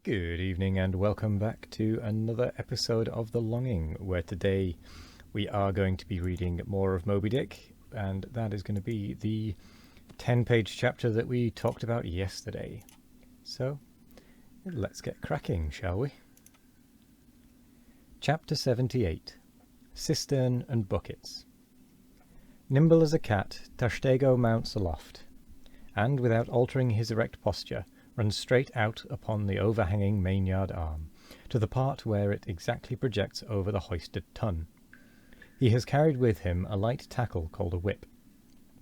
Good evening and welcome back to another episode of The Longing, where today we are going to be reading more of Moby Dick, and that is going to be the 10-page chapter that we talked about yesterday. So, let's get cracking, shall we? Chapter 78, Cistern and Buckets. Nimble as a cat, Tashtego mounts aloft, and without altering his erect posture, runs straight out upon the overhanging mainyard arm, to the part where it exactly projects over the hoisted tun. He has carried with him a light tackle called a whip,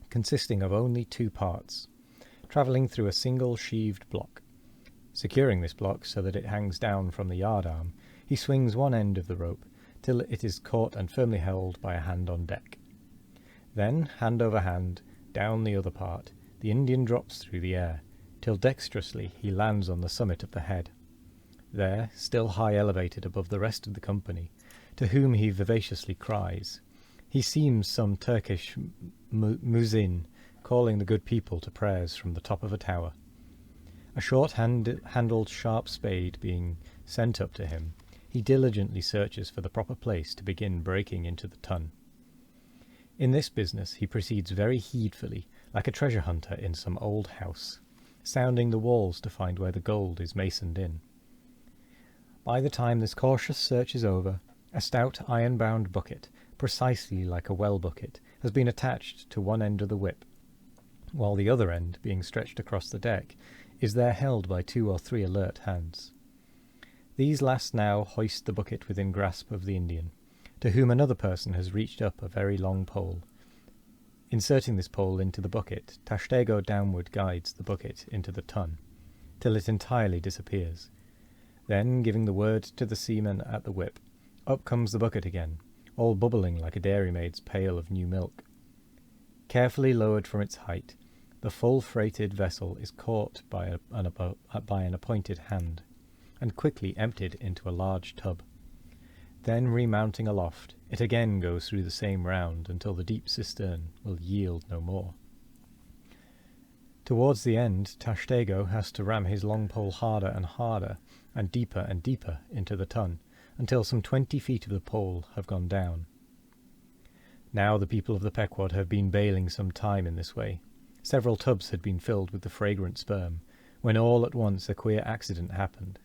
consisting of only two parts, travelling through a single sheaved block. Securing this block so that it hangs down from the yard arm, he swings one end of the rope till it is caught and firmly held by a hand on deck. Then, hand over hand, down the other part, the Indian drops through the air, till dexterously he lands on the summit of the head. There, still high elevated above the rest of the company, to whom he vivaciously cries, he seems some Turkish muezzin calling the good people to prayers from the top of a tower. A short-handled sharp spade being sent up to him, he diligently searches for the proper place to begin breaking into the tun. In this business he proceeds very heedfully, like a treasure hunter in some old house, sounding the walls to find where the gold is masoned in. By the time this cautious search is over, a stout iron-bound bucket, precisely like a well bucket, has been attached to one end of the whip, while the other end, being stretched across the deck, is there held by 2 or 3 alert hands. These last now hoist the bucket within grasp of the Indian, to whom another person has reached up a very long pole. Inserting this pole into the bucket, Tashtego downward guides the bucket into the tun, till it entirely disappears. Then, giving the word to the seaman at the whip, up comes the bucket again, all bubbling like a dairymaid's pail of new milk. Carefully lowered from its height, the full-freighted vessel is caught by an appointed hand, and quickly emptied into a large tub. Then, remounting aloft, it again goes through the same round until the deep cistern will yield no more. Towards the end, Tashtego has to ram his long pole harder and deeper into the tun, until some 20 feet of the pole have gone down. Now the people of the Pequod have been bailing some time in this way. Several tubs had been filled with the fragrant sperm, when all at once a queer accident happened.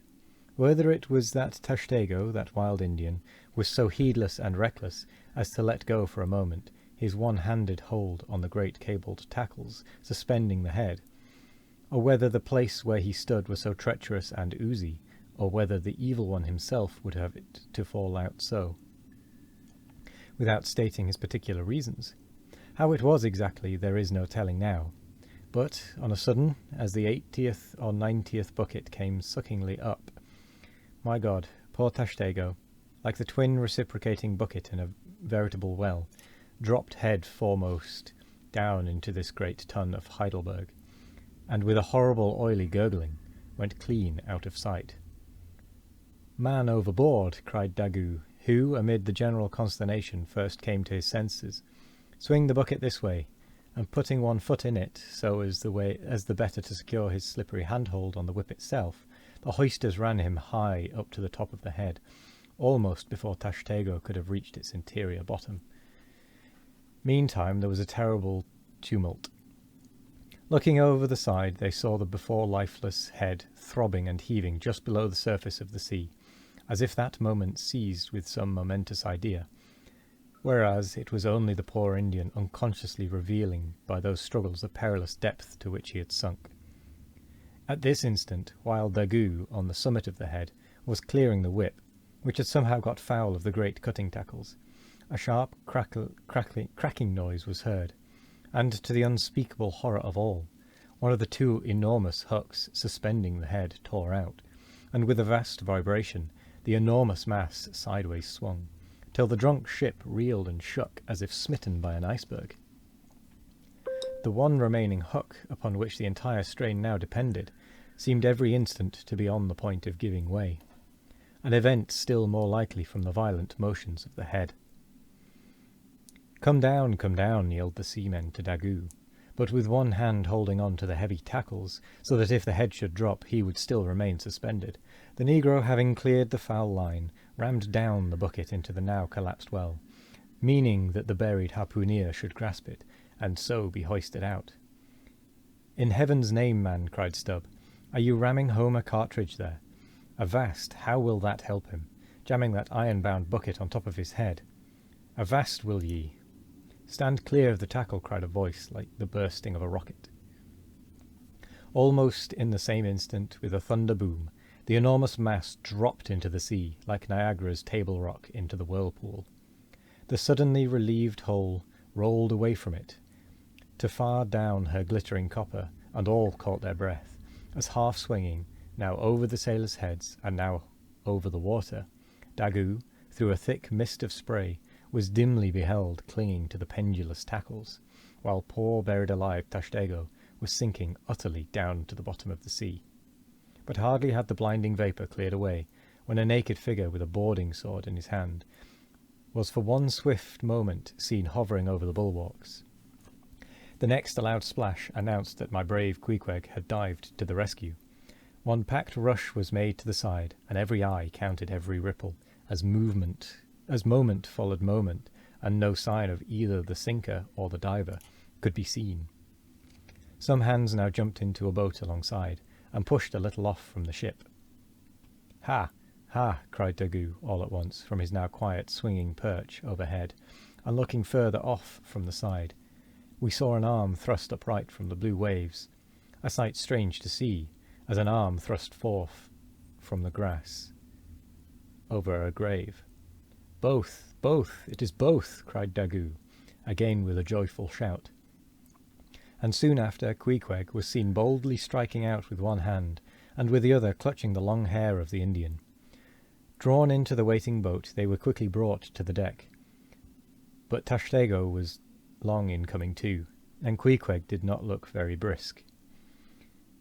Whether it was that Tashtego, that wild Indian, was so heedless and reckless as to let go for a moment his one-handed hold on the great cabled tackles suspending the head, or whether the place where he stood was so treacherous and oozy, or whether the evil one himself would have it to fall out so, without stating his particular reasons. How it was exactly there is no telling now, but on a sudden, as the 80th or 90th bucket came suckingly up, my God, poor Tashtego, like the twin reciprocating bucket in a veritable well, dropped head foremost down into this great tun of Heidelberg, and with a horrible oily gurgling, went clean out of sight. "Man overboard!" cried Daggoo, who, amid the general consternation, first came to his senses. "Swing the bucket this way," and putting one foot in it, so as the better to secure his slippery handhold on the whip itself, the hoisters ran him high up to the top of the head, almost before Tashtego could have reached its interior bottom. Meantime there was a terrible tumult. Looking over the side, they saw the before lifeless head throbbing and heaving just below the surface of the sea, as if that moment seized with some momentous idea, whereas it was only the poor Indian unconsciously revealing by those struggles the perilous depth to which he had sunk. At this instant, while Daggoo, on the summit of the head, was clearing the whip, which had somehow got foul of the great cutting tackles, a sharp cracking noise was heard, and, to the unspeakable horror of all, one of the 2 enormous hooks suspending the head tore out, and with a vast vibration the enormous mass sideways swung, till the drunk ship reeled and shook as if smitten by an iceberg. The one remaining hook, upon which the entire strain now depended, seemed every instant to be on the point of giving way, an event still more likely from the violent motions of the head. Come down, yelled the seamen to Daggoo, but with one hand holding on to the heavy tackles, so that if the head should drop he would still remain suspended. The negro, having cleared the foul line, rammed down the bucket into the now collapsed well, meaning that the buried harpooneer should grasp it, and so be hoisted out. "In heaven's name, man," cried Stubb, "are you ramming home a cartridge there? Avast, how will that help him, jamming that iron-bound bucket on top of his head? Avast, will ye?" "Stand clear of the tackle," cried a voice like the bursting of a rocket. Almost in the same instant, with a thunder boom, the enormous mass dropped into the sea, like Niagara's Table Rock into the whirlpool. The suddenly relieved hull rolled away from it, to far down her glittering copper, and all caught their breath, as half-swinging, now over the sailors' heads, and now over the water, Daggoo, through a thick mist of spray, was dimly beheld clinging to the pendulous tackles, while poor buried alive Tashtego was sinking utterly down to the bottom of the sea. But hardly had the blinding vapour cleared away, when a naked figure with a boarding sword in his hand was for one swift moment seen hovering over the bulwarks. The next a loud splash announced that my brave Queequeg had dived to the rescue. One packed rush was made to the side, and every eye counted every ripple, as moment followed moment, and no sign of either the sinker or the diver could be seen. Some hands now jumped into a boat alongside, and pushed a little off from the ship. "Ha! Ha!" cried Daggoo all at once from his now quiet swinging perch overhead, and looking further off from the side. We saw an arm thrust upright from the blue waves, a sight strange to see, as an arm thrust forth from the grass over a grave. "Both! Both! It is both!" cried Daggoo, again with a joyful shout. And soon after, Queequeg was seen boldly striking out with one hand, and with the other clutching the long hair of the Indian. Drawn into the waiting boat, they were quickly brought to the deck. But Tashtego was long in coming to, and Queequeg did not look very brisk.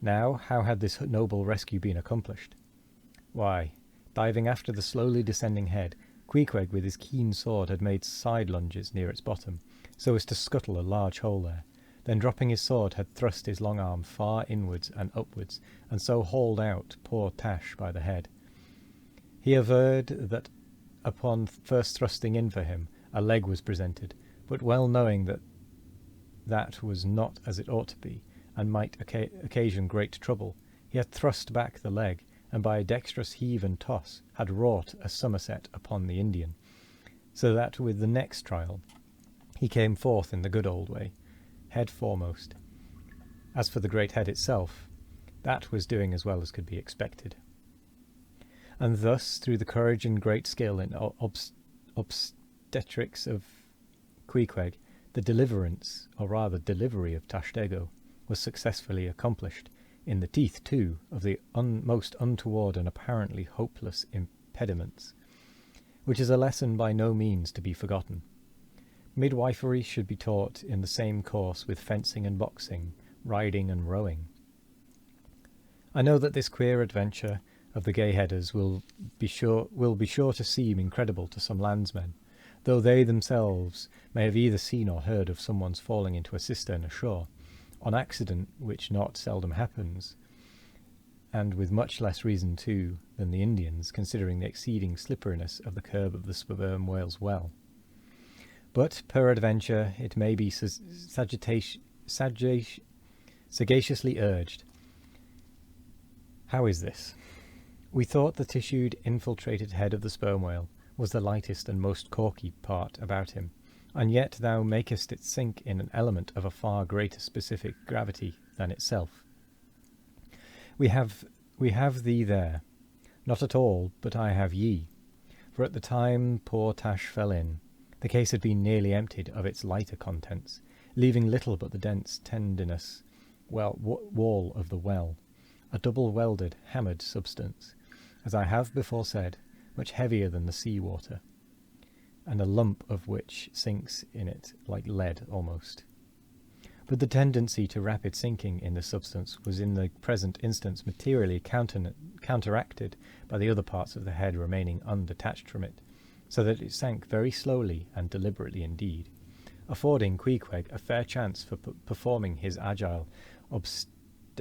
Now, how had this noble rescue been accomplished? Why, diving after the slowly descending head, Queequeg with his keen sword had made side lunges near its bottom, so as to scuttle a large hole there. Then dropping his sword had thrust his long arm far inwards and upwards, and so hauled out poor Tash by the head. He averred that upon first thrusting in for him, a leg was presented, but well knowing that that was not as it ought to be, and might occasion great trouble, he had thrust back the leg, and by a dexterous heave and toss had wrought a somerset upon the Indian, so that with the next trial he came forth in the good old way, head foremost. As for the great head itself, that was doing as well as could be expected. And thus, through the courage and great skill in obstetrics of Queequeg, the deliverance, or rather delivery, of Tashtego was successfully accomplished, in the teeth, too, of the most untoward and apparently hopeless impediments, which is a lesson by no means to be forgotten. Midwifery should be taught in the same course with fencing and boxing, riding and rowing. I know that this queer adventure of the gay-headers will be sure to seem incredible to some landsmen, though they themselves may have either seen or heard of someone's falling into a cistern ashore, on accident which not seldom happens, and with much less reason too than the Indians, considering the exceeding slipperiness of the curb of the sperm whale's well. But peradventure it may be sagaciously urged. How is this? We thought the tissued, infiltrated head of the sperm whale was the lightest and most corky part about him, and yet thou makest it sink in an element of a far greater specific gravity than itself. We have thee there. Not at all, but I have ye. For at the time poor Tash fell in, the case had been nearly emptied of its lighter contents, leaving little but the dense tendinous wall of the well, a double-welded, hammered substance, as I have before said, much heavier than the sea water, and a lump of which sinks in it like lead almost. But the tendency to rapid sinking in the substance was in the present instance materially counteracted by the other parts of the head remaining undetached from it, so that it sank very slowly and deliberately indeed, affording Queequeg a fair chance for performing his agile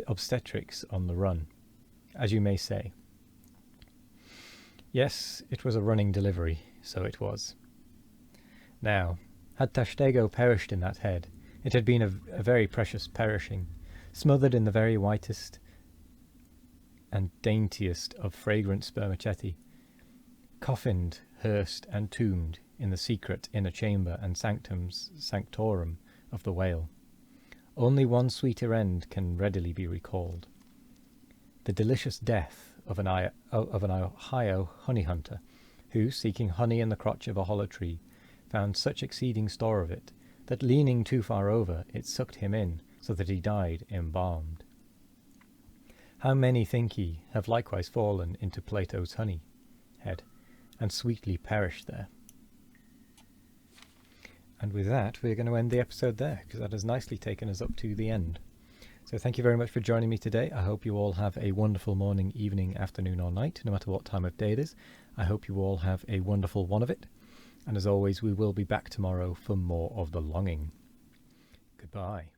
obstetrics on the run, as you may say. Yes, it was a running delivery, so it was. Now, had Tashtego perished in that head, it had been a very precious perishing, smothered in the very whitest and daintiest of fragrant spermaceti, coffined, hearsed, and tombed in the secret inner chamber and sanctorum of the whale. Only one sweeter end can readily be recalled. The delicious death of an Ohio honey hunter, who, seeking honey in the crotch of a hollow tree, found such exceeding store of it, that leaning too far over, it sucked him in, so that he died embalmed. How many, think ye, have likewise fallen into Plato's honey head, and sweetly perished there? And with that, we're going to end the episode there, because that has nicely taken us up to the end. So thank you very much for joining me today. I hope you all have a wonderful morning, evening, afternoon, or night, no matter what time of day it is. I hope you all have a wonderful one of it. And as always, we will be back tomorrow for more of The Longing. Goodbye.